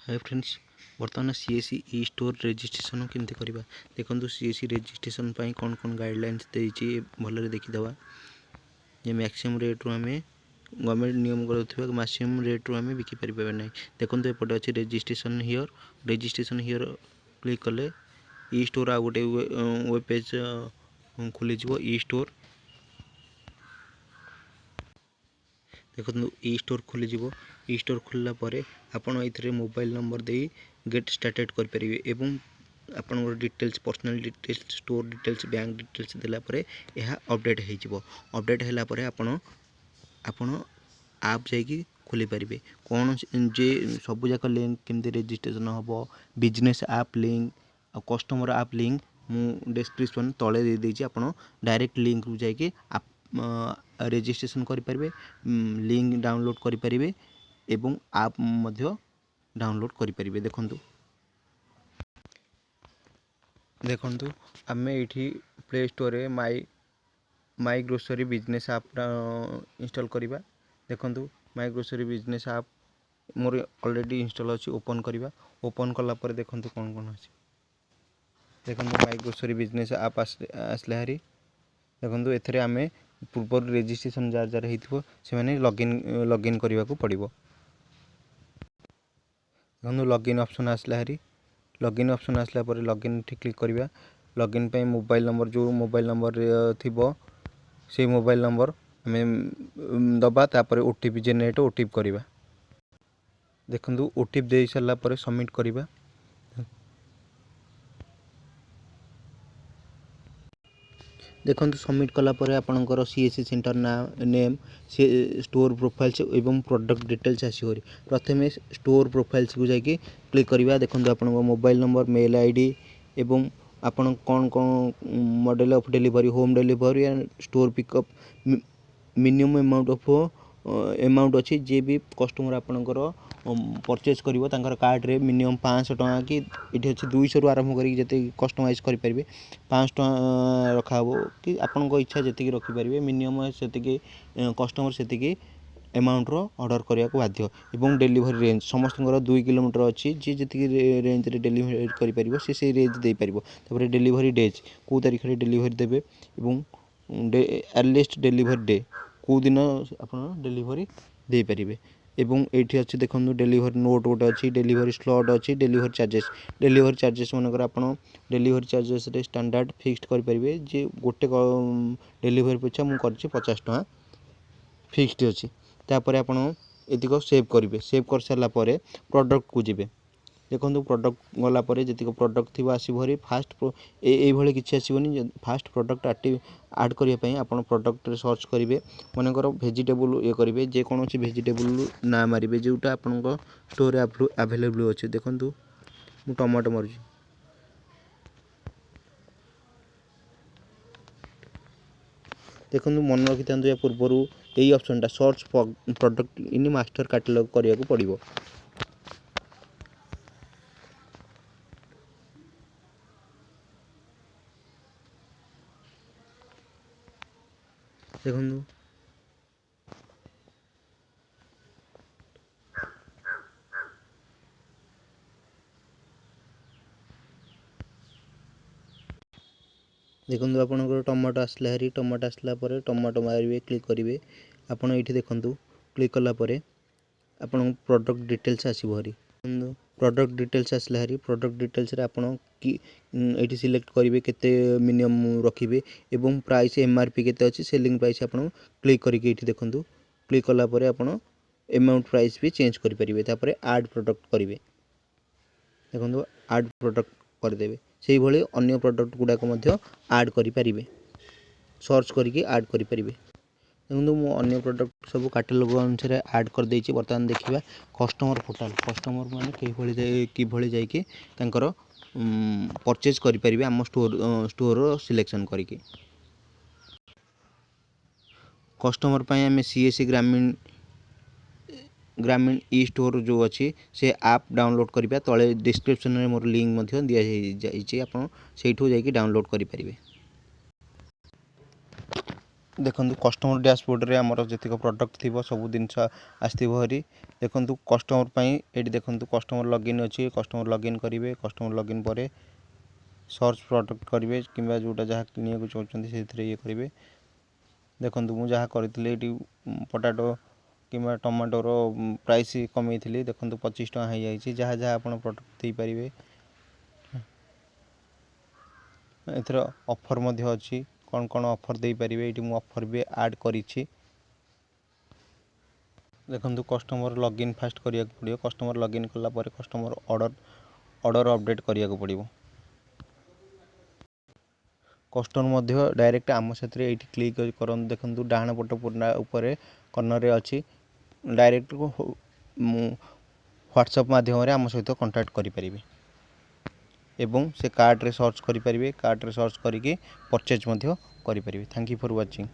Hi friends बर्तमान CSC e store registration केमती करवा देखो सीएससी रजिस्ट्रेशन कौन कौन गाइडलाइंस देती भलरे देखीदे ये मैक्सिमम रेट्रु आम गवर्नमेंट नियम कर मैक्सिमम रेट्रु आम बिकिपर ना देखो एपटे अच्छे रजिस्ट्रेशन हियर क्लिक कले ई स्टोर आ गोटे वेब पेज खोली ई स्टोर देखो ई स्टोर खोली ई स्टोर खोलला परे आपण एथिरे मोबाइल नंबर दे गेट स्टार्टेड कर परिवे एवं आपण details personal details store details bank details देला परे यह अपडेट हो जिवो अपडेट हैला परे आपण आप जाइकी खोली पारिबे कौन जे सब जाक लिंक केमती रजिस्ट्रेशन हम बिजनेस आप लिंक कस्टमर आप लिंक मु डिस्क्रिप्शन तले दे देछि आपण डायरेक्ट लिंक रु जाइकी रजिस्ट्रेशन करें लिंक डाउनलोड करें एवं आप मध्य डाउनलोड करें देखु आम ये प्ले स्टोर माई ग्रोसरी बिजनेस आप इंस्टॉल करवा देखु माई ग्रोसरी बिजनेस आप मोर ऑलरेडी इंस्टॉल अच्छी ओपन करवा ओपन कला पर देखु कौन कौन अच्छे देखो माई ग्रोसरी बिजनेस आप आसले हारी देखो एथरे आम पूर्व रजिस्ट्रेशन जार जार हो लॉगिन करने को पड़ो देखो लॉगिन ऑप्शन आसला हारी लॉगिन ऑप्शन आसला पर लॉगिन क्लिक करवा लॉगिन पे मोबाइल नंबर जो मोबाइल नंबर थिबो से मोबाइल नंबर आम दबा तापर ओटीपी जेनेरेट ओटीपी करवा देखो ओटीपी दे सारा पर सबमिट करवा देखो सबमिट कलापर आपणकर सीएससी सेंटर ना नेम स्टोर प्रोफाइल्स एवं प्रोडक्ट डिटेल्स आसो प्रथम स्टोर प्रोफाइल्स को जाकि क्लिक करवा देखो आप मोबाइल नंबर मेल आईडी एवं आपण कौन कौन model of delivery home delivery and store pickup minimum amount अच्छी जे भी कस्टमर आपणकर परचेज कर कार्ड रे मिनिमम 500 टଙ୍କା कि ये अच्छे 200 रु आरंभ करते कस्टमाइज करेंगे 500 टଙ୍କା रखाब कि आपण इच्छा जी रखिपारे मिनिमम से कस्टमर से अमाउंटर ऑर्डर करने को बाध्य एवं डिलीवरी रेंज समस्त 2 किलोमीटर अच्छी जी जी रेंज रे डिलीवरी करें से रेंज दे पार डिलीवरी डेज कौ तारीख में डिलीवरी देवे अर्लीस्ट डिलीवरी डे कौ दिन आप डिलीवरी दे पारे एवं ये अच्छे देखो डिलीवरी नोट गोटे अच्छी डिलीवरी स्लॉट अच्छी डिलीवरी चार्जेस मनकर आप डिलीवरी चार्जेस स्टैंडर्ड फिक्स्ड करेंगे जे गोटे डिलीवरी पिछा मुझे 50 टଙ୍କା फिक्स्ड अच्छी तापर आप एतिक सेव करेंगे सेव कर सारापर प्रोडक्ट को जी देखो प्रोडक्ट गलापर जी प्रोडक्ट थी आसो फास्ट ये किसी आसोनी फास्ट प्रोडक्ट आड करने आप प्रोडक्ट सर्च करेंगे मनकर भेजिटेबल ये करेंगे जेकोसी भेजिटेबल ना मारे जोटा आप स्टोर आवेलेबल अच्छे देखो मु टमाटो मार्च देखो मन रखी था या पूर्वर यही ऑप्शनटा search product in master catalogue करने को पड़ो देखो देखो आपंकर टमाटो आसला हारी टमाटो आसला पर टमाटो मारे क्लिक करेंगे आपड़ ये देखूँ क्लिक कलापर आप प्रोडक्ट डिटेल्स आसो हारी प्रोडक्ट डिटेल्स आसला हारी प्रोडक्ट डिटेल्स ये सिलेक्ट करेंगे केते मिनिमम रखिए एवं प्राइस एमआरपी केते अच्छी सेलिंग प्राइस आप क्लिक करके ये देखूँ क्लिक कलापर आप अमाउंट प्राइस भी चेंज करेंगे आड प्रोडक्ट करेंगे देखो आड प्रोडक्ट करदे से भाई अन्य प्रोडक्ट गुड़ाक आड करें सर्च करके आड करें देखो मु अन्य प्रोडक्ट सब कैटलॉग अनुसार आड कर देछि बर्तमान देखिबा कस्टमर पोर्टल कस्टमर माने किभଳି जाइके तांकर परचेज करि परिबे हम स्टोर सिलेक्शन करके कस्टमर पाए आम सीएससी ग्रामीण ई स्टोर जो अच्छी से आप डाउनलोड करवा तले डिस्क्रिप्शन में मोर लिंक दि जाइए आप डाउनलोड करेंगे देखो कस्टमर डैशबोर्ड रे आमर जी प्रोडक्ट थी सब जिन आसरी देखो कस्टमर ये देखो कस्टमर लॉगिन अच्छी कस्टमर लॉगिन करेंगे कस्टमर लॉगिन पर सर्च प्रोडक्ट करेंगे कि जोटा जहाँ किनिया चाहते से ये करेंगे देखो मुझे जहाँ करी पोटाटो कि टमाटोर प्राइस कमे देखो 25 टଙ୍କା हो जाए जहाँ जहाँ आप प्रोडक्ट दे पारे एथर ऑफर मध्य अच्छी कौन कौन ऑफर दे पारे ये मुझे ऑफर भी ऐड करी देखो कस्टमर लॉगिन फास्ट करिया पड़ो कस्टमर लॉगिन कला कस्टमर ऑर्डर अपडेट करिया पड़ो कस्टमर डायरेक्ट आम साथ ये क्लिक कर देखो डाण पट पूर्णा ऊपर कर्नर अच्छी डायरेक्ट व्हाट्सएप माध्यम आम सहित कांटेक्ट करें एवं से कार्ट रे सर्च करें कार्ट रे सर्च करके परचेज करें। Thank you for watching.